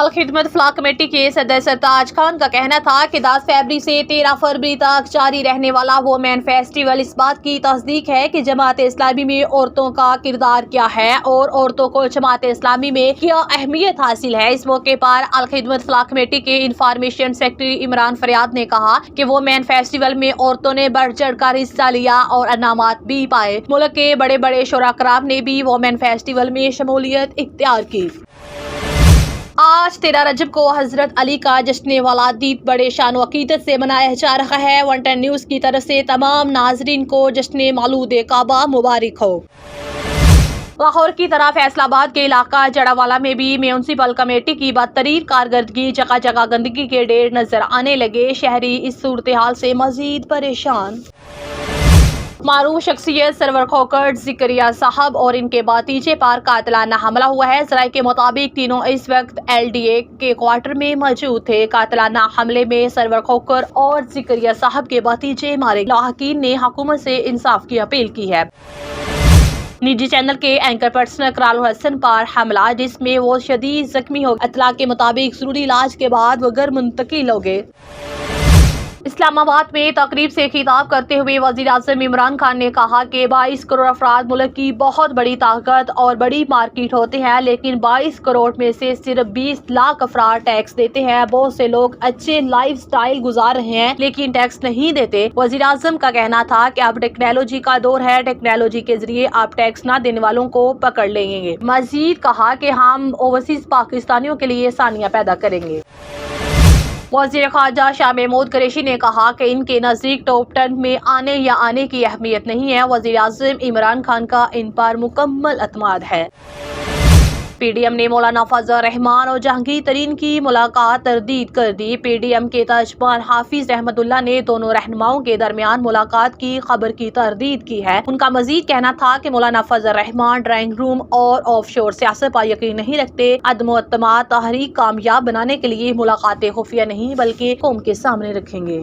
अल-खिदमत फलाह committee के सदस्य सरताज खान का कहना था कि 10 फरवरी से 13 फरवरी तक जारी रहने वाला वोमेन फेस्टिवल इस बात की तस्दीक है कि जमात इस्लामी में औरतों का किरदार क्या है और औरतों को जमात इस्लामी में क्या अहमियत हासिल है। इस मौके पर अल-खिदमत फलाह कमेटी के इंफॉर्मेशन सेक्रेटरी इमरान फरियाद ने कहा कि वोमेन फेस्टिवल में औरतों ने बढ़ चढ़ कर हिस्सा लिया और इनामात भी पाए। मुल्क के बड़े बड़े शोरा कराम ने भी वोमेन फेस्टिवल में शमूलियत इख्तियार की। आज 13 रजब को हजरत अली का जश्न वलादीत बड़े शान व अकीदत से मनाया जा रहा है। 110 न्यूज़ की तरफ से तमाम नाजरीन को जश्न मौलूद काबा मुबारक हो। लाहौर की तरह फैसलाबाद के इलाका जड़ावाला में भी म्यूनसिपल कमेटी की बदतरीन कारकर्दगी, जगह जगह गंदगी के ढेर नजर आने लगे। शहरी इस सूरत हाल से मजीद परेशान। मारूफ शख्सियत सरवर खोखर जिक्रिया साहब और इनके भतीजे पर कातिलाना हमला हुआ है। जराये के मुताबिक तीनों इस वक्त LDA के क्वार्टर में मौजूद थे। कातिलाना हमले में सरवर खोखर और जिक्रिया साहब के भतीजे मारे। लाहकीन ने हुकूमत से इंसाफ की अपील की है। निजी चैनल के एंकर पर्सन इकराल हसन पर हमला, जिसमें वो शदीद जख्मी हो गए। इत्तला के मुताबिक जरूरी इलाज के बाद वो घर मुंतकिल हो गए। इस्लामाबाद में तकरीब से खिताब करते हुए वज़ीर आज़म इमरान खान ने कहा कि 22 करोड़ अफराद मुल्क की बहुत बड़ी ताकत और बड़ी मार्केट होते हैं, लेकिन 22 करोड़ में से सिर्फ 20 लाख अफराद टैक्स देते हैं। बहुत से लोग अच्छे लाइफ स्टाइल गुजार रहे हैं लेकिन टैक्स नहीं देते। वज़ीर आज़म का कहना था कि अब टेक्नोलॉजी का दौर है, टेक्नोलॉजी के जरिए आप टैक्स न देने वालों को पकड़ लेंगे। मजीद कहा कि हम ओवरसीज पाकिस्तानियों के लिए आसानियाँ पैदा करेंगे। वज़ीर ख़ारजा शाह महमूद कुरैशी ने कहा कि इनके नज़दीक टॉप 10 में आने या आने की अहमियत नहीं है। वज़ीर आज़म इमरान खान का इन पर मुकम्मल अतमाद है। PDM ने मौलाना फजल रहमान और जहांगीर तरीन की मुलाकात तरदीद कर दी। PDM के तर्जमान हाफिज रहमतुल्लाह ने दोनों रहनुमाओं के दरमियान मुलाकात की खबर की तरदीद की है। उनका मजीद कहना था कि मौलाना फजल रहमान ड्राइंग रूम और ऑफशोर सियासत पर यकीन नहीं रखते। अदम एतमाद तहरीक कामयाब बनाने के लिए मुलाकातें खुफिया नहीं बल्कि कौम के सामने रखेंगे।